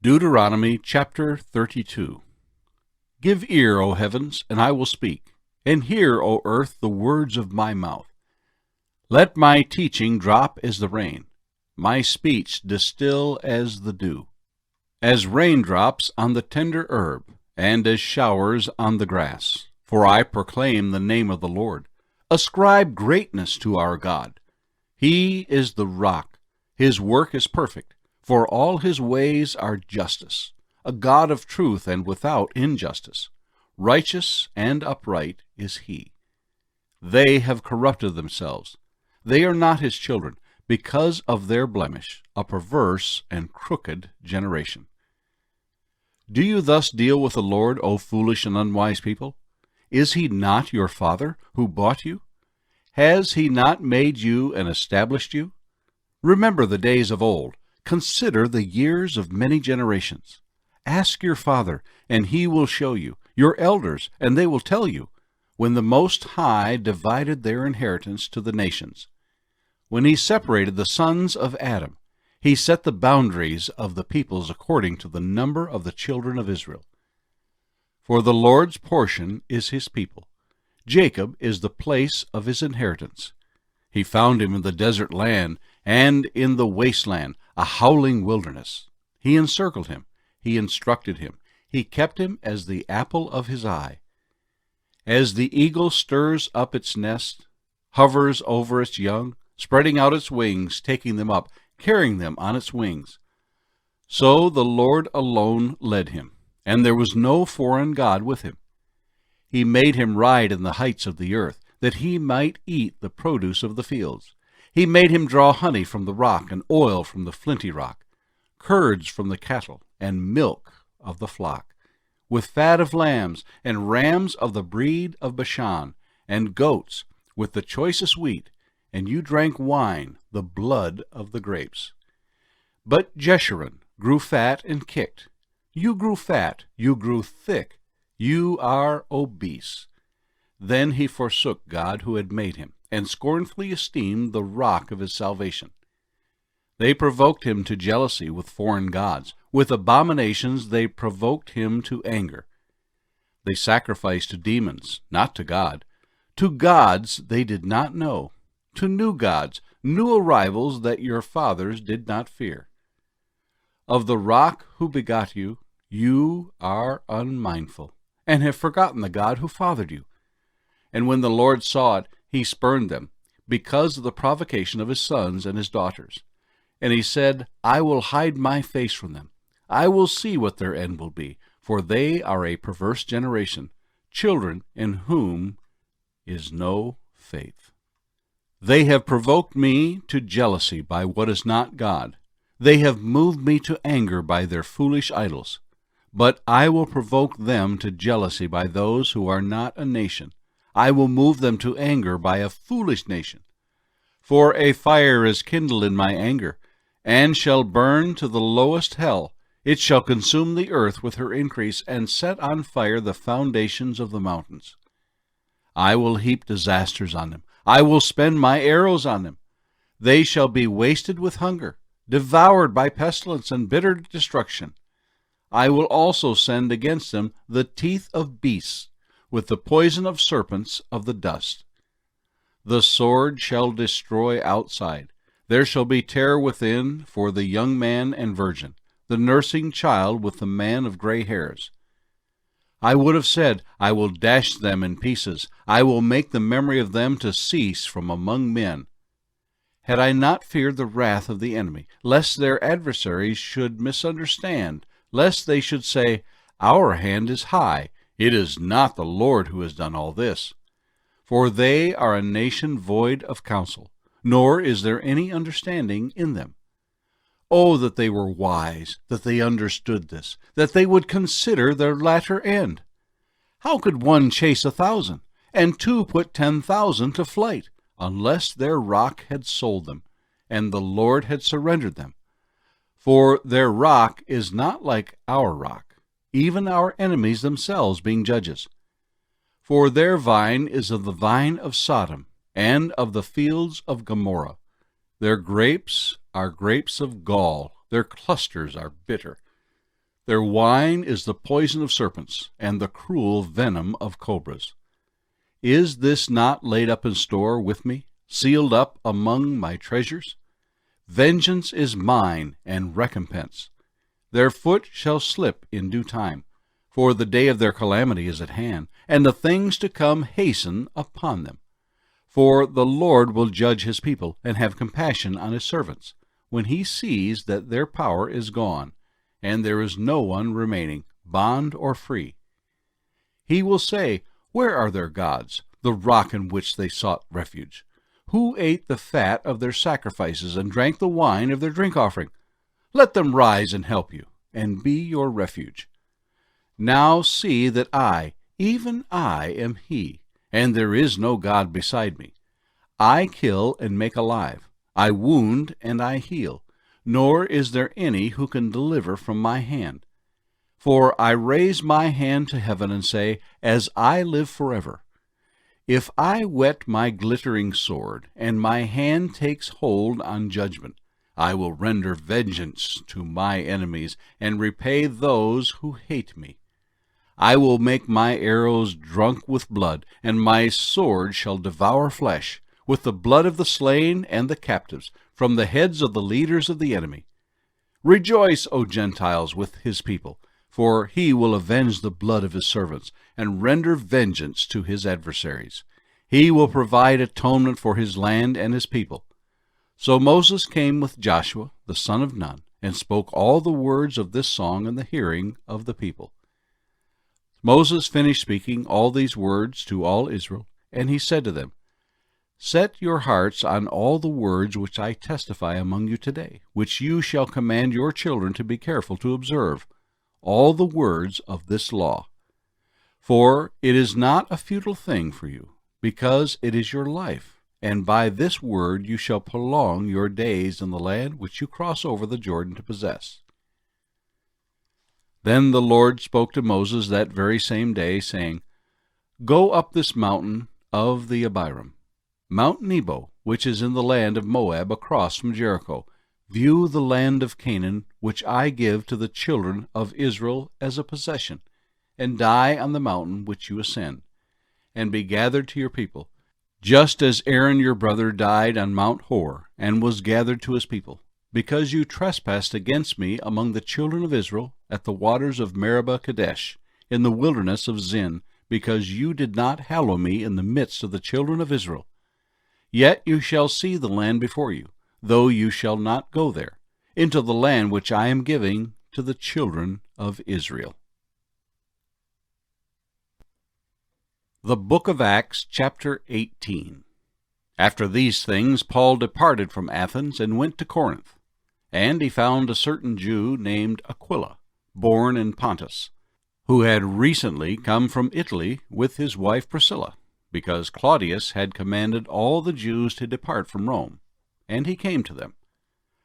Deuteronomy chapter 32. Give ear, O heavens, and I will speak, and hear, O earth, the words of my mouth. Let my teaching drop as the rain, my speech distill as the dew, as raindrops on the tender herb, and as showers on the grass. For I proclaim the name of the Lord. Ascribe greatness to our God. He is the rock. His work is perfect, for all his ways are justice, a God of truth and without injustice. Righteous and upright is he. They have corrupted themselves. They are not his children, because of their blemish, a perverse and crooked generation. Do you thus deal with the Lord, O foolish and unwise people? Is he not your father, who bought you? Has he not made you and established you? Remember the days of old. Consider the years of many generations. Ask your father, and he will show you, your elders, and they will tell you, when the Most High divided their inheritance to the nations. When he separated the sons of Adam, he set the boundaries of the peoples according to the number of the children of Israel. For the Lord's portion is his people. Jacob is the place of his inheritance. He found him in the desert land and in the wasteland, a howling wilderness. He encircled him. He instructed him. He kept him as the apple of his eye. As the eagle stirs up its nest, hovers over its young, spreading out its wings, taking them up, carrying them on its wings. So the Lord alone led him, and there was no foreign god with him. He made him ride in the heights of the earth, that he might eat the produce of the fields. He made him draw honey from the rock, and oil from the flinty rock, curds from the cattle, and milk of the flock, with fat of lambs, and rams of the breed of Bashan, and goats with the choicest wheat, and you drank wine, the blood of the grapes. But Jeshurun grew fat and kicked. You grew fat, you grew thick, you are obese. Then he forsook God who had made him, and scornfully esteemed the rock of his salvation. They provoked him to jealousy with foreign gods. With abominations they provoked him to anger. They sacrificed to demons, not to God. To gods they did not know. To new gods, new arrivals that your fathers did not fear. Of the rock who begot you, you are unmindful, and have forgotten the God who fathered you. And when the Lord saw it, he spurned them, because of the provocation of his sons and his daughters. And he said, I will hide my face from them. I will see what their end will be, for they are a perverse generation, children in whom is no faith. They have provoked me to jealousy by what is not God. They have moved me to anger by their foolish idols. But I will provoke them to jealousy by those who are not a nation. I will move them to anger by a foolish nation. For a fire is kindled in my anger, and shall burn to the lowest hell. It shall consume the earth with her increase, and set on fire the foundations of the mountains. I will heap disasters on them. I will spend my arrows on them. They shall be wasted with hunger, devoured by pestilence and bitter destruction. I will also send against them the teeth of beasts, with the poison of serpents of the dust. The sword shall destroy outside. There shall be terror within for the young man and virgin, the nursing child with the man of gray hairs. I would have said, I will dash them in pieces. I will make the memory of them to cease from among men. Had I not feared the wrath of the enemy, lest their adversaries should misunderstand, lest they should say, Our hand is high. It is not the Lord who has done all this. For they are a nation void of counsel, nor is there any understanding in them. Oh, that they were wise, that they understood this, that they would consider their latter end. How could one chase 1,000, and two put 10,000 to flight, unless their rock had sold them, and the Lord had surrendered them? For their rock is not like our rock, even our enemies themselves being judges. For their vine is of the vine of Sodom, and of the fields of Gomorrah. Their grapes are grapes of gall, their clusters are bitter. Their wine is the poison of serpents, and the cruel venom of cobras. Is this not laid up in store with me, sealed up among my treasures? Vengeance is mine, and recompense. Their foot shall slip in due time, for the day of their calamity is at hand, and the things to come hasten upon them. For the Lord will judge his people, and have compassion on his servants, when he sees that their power is gone, and there is no one remaining, bond or free. He will say, Where are their gods, the rock in which they sought refuge? Who ate the fat of their sacrifices, and drank the wine of their drink offering? Let them rise and help you, and be your refuge. Now see that I, even I, am he, and there is no God beside me. I kill and make alive, I wound and I heal, nor is there any who can deliver from my hand. For I raise my hand to heaven and say, As I live forever, if I whet my glittering sword, and my hand takes hold on judgment, I will render vengeance to my enemies, and repay those who hate me. I will make my arrows drunk with blood, and my sword shall devour flesh, with the blood of the slain and the captives, from the heads of the leaders of the enemy. Rejoice, O Gentiles, with his people, for he will avenge the blood of his servants, and render vengeance to his adversaries. He will provide atonement for his land and his people. So Moses came with Joshua, the son of Nun, and spoke all the words of this song in the hearing of the people. Moses finished speaking all these words to all Israel, and he said to them, Set your hearts on all the words which I testify among you today, which you shall command your children to be careful to observe, all the words of this law. For it is not a futile thing for you, because it is your life, and by this word you shall prolong your days in the land which you cross over the Jordan to possess. Then the Lord spoke to Moses that very same day, saying, Go up this mountain of the Abiram, Mount Nebo, which is in the land of Moab across from Jericho. View the land of Canaan, which I give to the children of Israel as a possession, and die on the mountain which you ascend, and be gathered to your people, just as Aaron your brother died on Mount Hor, and was gathered to his people, because you trespassed against me among the children of Israel at the waters of Meribah Kadesh, in the wilderness of Zin, because you did not hallow me in the midst of the children of Israel. Yet you shall see the land before you, though you shall not go there, into the land which I am giving to the children of Israel. The Book of Acts, chapter 18. After these things Paul departed from Athens and went to Corinth. And he found a certain Jew named Aquila, born in Pontus, who had recently come from Italy with his wife Priscilla, because Claudius had commanded all the Jews to depart from Rome, and he came to them.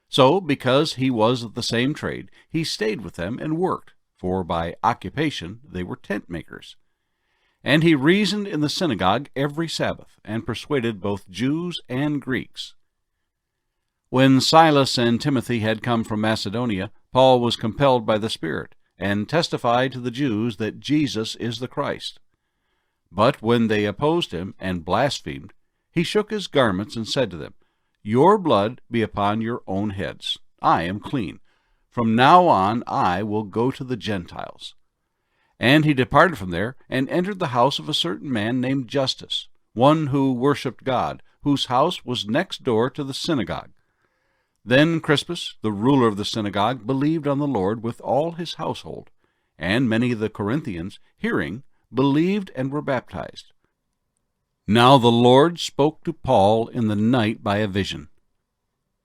So, because he was of the same trade, he stayed with them and worked, for by occupation they were tent makers. And he reasoned in the synagogue every Sabbath, and persuaded both Jews and Greeks. When Silas and Timothy had come from Macedonia, Paul was compelled by the Spirit, and testified to the Jews that Jesus is the Christ. But when they opposed him and blasphemed, he shook his garments and said to them, Your blood be upon your own heads. I am clean. From now on I will go to the Gentiles. And he departed from there, and entered the house of a certain man named Justus, one who worshipped God, whose house was next door to the synagogue. Then Crispus, the ruler of the synagogue, believed on the Lord with all his household, and many of the Corinthians, hearing, believed and were baptized. Now the Lord spoke to Paul in the night by a vision.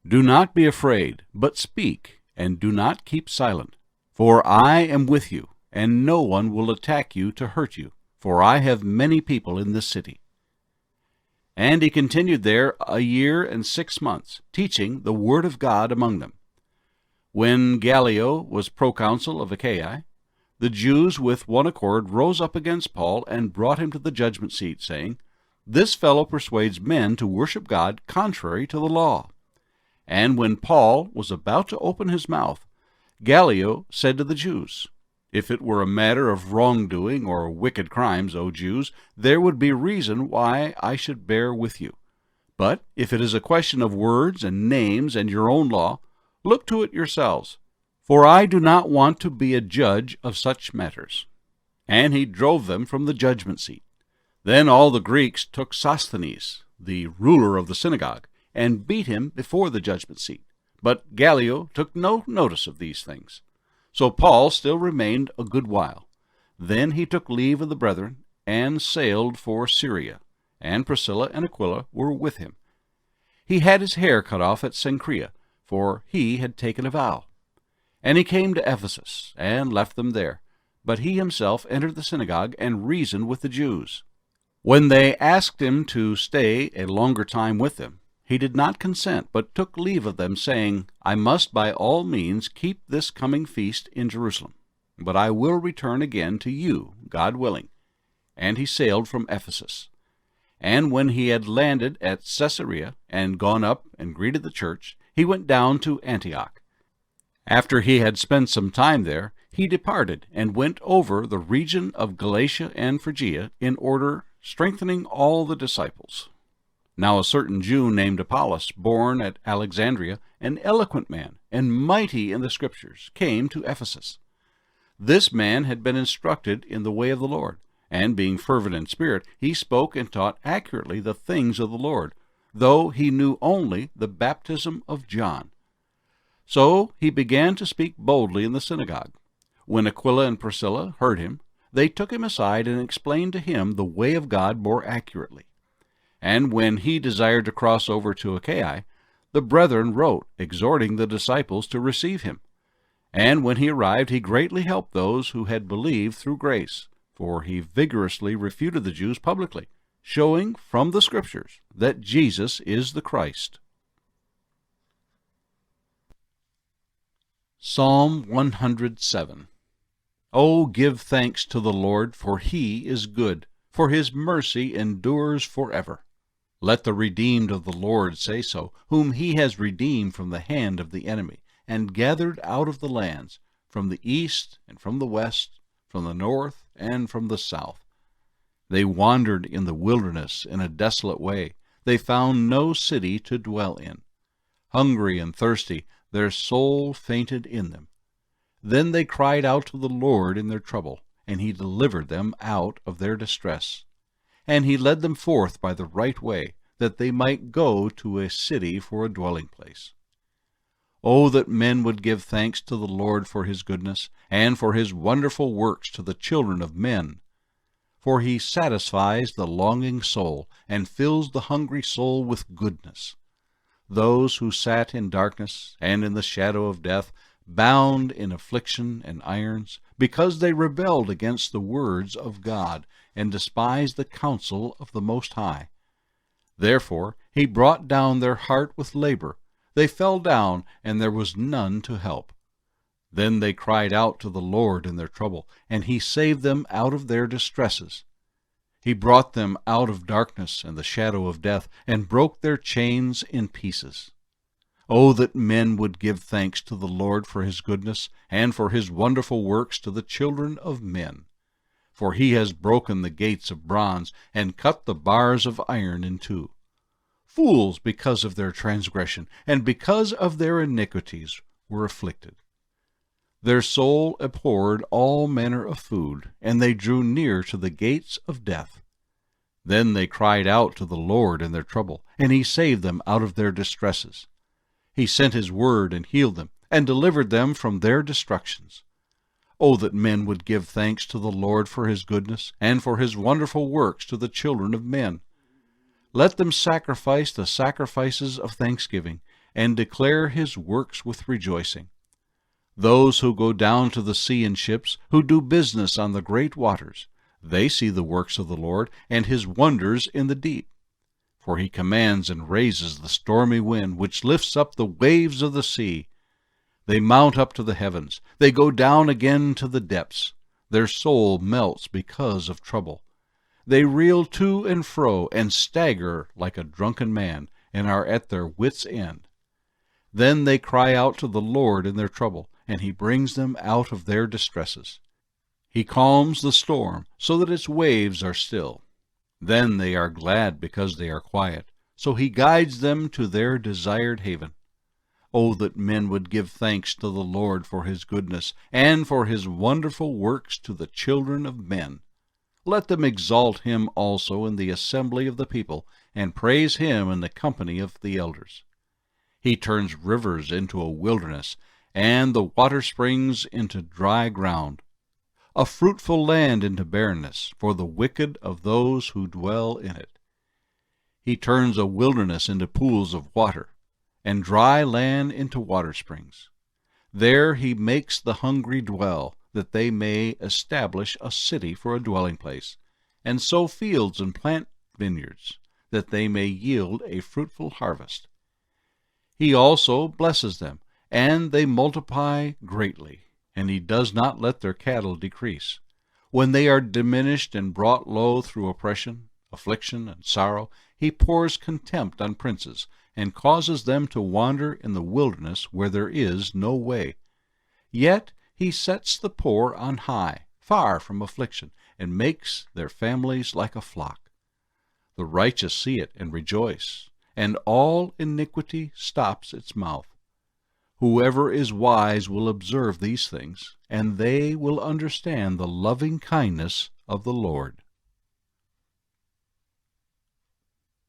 Do not be afraid, but speak, and do not keep silent. For I am with you, and no one will attack you to hurt you, for I have many people in this city. And he continued there 1 year and 6 months, teaching the word of God among them. When Gallio was proconsul of Achaia, the Jews with one accord rose up against Paul and brought him to the judgment seat, saying, This fellow persuades men to worship God contrary to the law. And when Paul was about to open his mouth, Gallio said to the Jews, "If it were a matter of wrongdoing or wicked crimes, O Jews, there would be reason why I should bear with you. But if it is a question of words and names and your own law, look to it yourselves, for I do not want to be a judge of such matters." And he drove them from the judgment seat. Then all the Greeks took Sosthenes, the ruler of the synagogue, and beat him before the judgment seat. But Gallio took no notice of these things. So Paul still remained a good while. Then he took leave of the brethren, and sailed for Syria, and Priscilla and Aquila were with him. He had his hair cut off at Cenchrea, for he had taken a vow. And he came to Ephesus, and left them there. But he himself entered the synagogue, and reasoned with the Jews. When they asked him to stay a longer time with them, he did not consent, but took leave of them, saying, "I must by all means keep this coming feast in Jerusalem, but I will return again to you, God willing." And he sailed from Ephesus. And when he had landed at Caesarea, and gone up and greeted the church, he went down to Antioch. After he had spent some time there, he departed, and went over the region of Galatia and Phrygia, in order, strengthening all the disciples. Now a certain Jew named Apollos, born at Alexandria, an eloquent man, and mighty in the Scriptures, came to Ephesus. This man had been instructed in the way of the Lord, and being fervent in spirit, he spoke and taught accurately the things of the Lord, though he knew only the baptism of John. So he began to speak boldly in the synagogue. When Aquila and Priscilla heard him, they took him aside and explained to him the way of God more accurately. And when he desired to cross over to Achaia, the brethren wrote, exhorting the disciples to receive him. And when he arrived, he greatly helped those who had believed through grace, for he vigorously refuted the Jews publicly, showing from the Scriptures that Jesus is the Christ. Psalm 107. O give thanks to the Lord, for he is good, for his mercy endures forever. Let the redeemed of the Lord say so, whom he has redeemed from the hand of the enemy, and gathered out of the lands, from the east and from the west, from the north and from the south. They wandered in the wilderness in a desolate way. They found no city to dwell in. Hungry and thirsty, their soul fainted in them. Then they cried out to the Lord in their trouble, and he delivered them out of their distress. And he led them forth by the right way, that they might go to a city for a dwelling place. O that men would give thanks to the Lord for his goodness, and for his wonderful works to the children of men. For he satisfies the longing soul, and fills the hungry soul with goodness. Those who sat in darkness and in the shadow of death, bound in affliction and irons, because they rebelled against the words of God, and despised the counsel of the Most High. Therefore he brought down their heart with labor. They fell down, and there was none to help. Then they cried out to the Lord in their trouble, and he saved them out of their distresses. He brought them out of darkness and the shadow of death, and broke their chains in pieces. O that men would give thanks to the Lord for his goodness, and for his wonderful works to the children of men. For he has broken the gates of bronze, and cut the bars of iron in two. Fools, because of their transgression, and because of their iniquities, were afflicted. Their soul abhorred all manner of food, and they drew near to the gates of death. Then they cried out to the Lord in their trouble, and he saved them out of their distresses. He sent his word and healed them, and delivered them from their destructions. O that men would give thanks to the Lord for his goodness, and for his wonderful works to the children of men. Let them sacrifice the sacrifices of thanksgiving, and declare his works with rejoicing. Those who go down to the sea in ships, who do business on the great waters, they see the works of the Lord, and his wonders in the deep. For he commands and raises the stormy wind, which lifts up the waves of the sea. They mount up to the heavens. They go down again to the depths. Their soul melts because of trouble. They reel to and fro, and stagger like a drunken man, and are at their wits' end. Then they cry out to the Lord in their trouble, and he brings them out of their distresses. He calms the storm so that its waves are still. Then they are glad because they are quiet, so he guides them to their desired haven. Oh, that men would give thanks to the Lord for his goodness, and for his wonderful works to the children of men. Let them exalt him also in the assembly of the people, and praise him in the company of the elders. He turns rivers into a wilderness, and the water springs into dry ground, a fruitful land into barrenness, for the wicked of those who dwell in it. He turns a wilderness into pools of water, and dry land into water springs. There he makes the hungry dwell, that they may establish a city for a dwelling place, and sow fields and plant vineyards, that they may yield a fruitful harvest. He also blesses them, and they multiply greatly, and he does not let their cattle decrease. When they are diminished and brought low through oppression, affliction, and sorrow, he pours contempt on princes, and causes them to wander in the wilderness where there is no way. Yet he sets the poor on high, far from affliction, and makes their families like a flock. The righteous see it and rejoice, and all iniquity stops its mouth. Whoever is wise will observe these things, and they will understand the loving kindness of the Lord.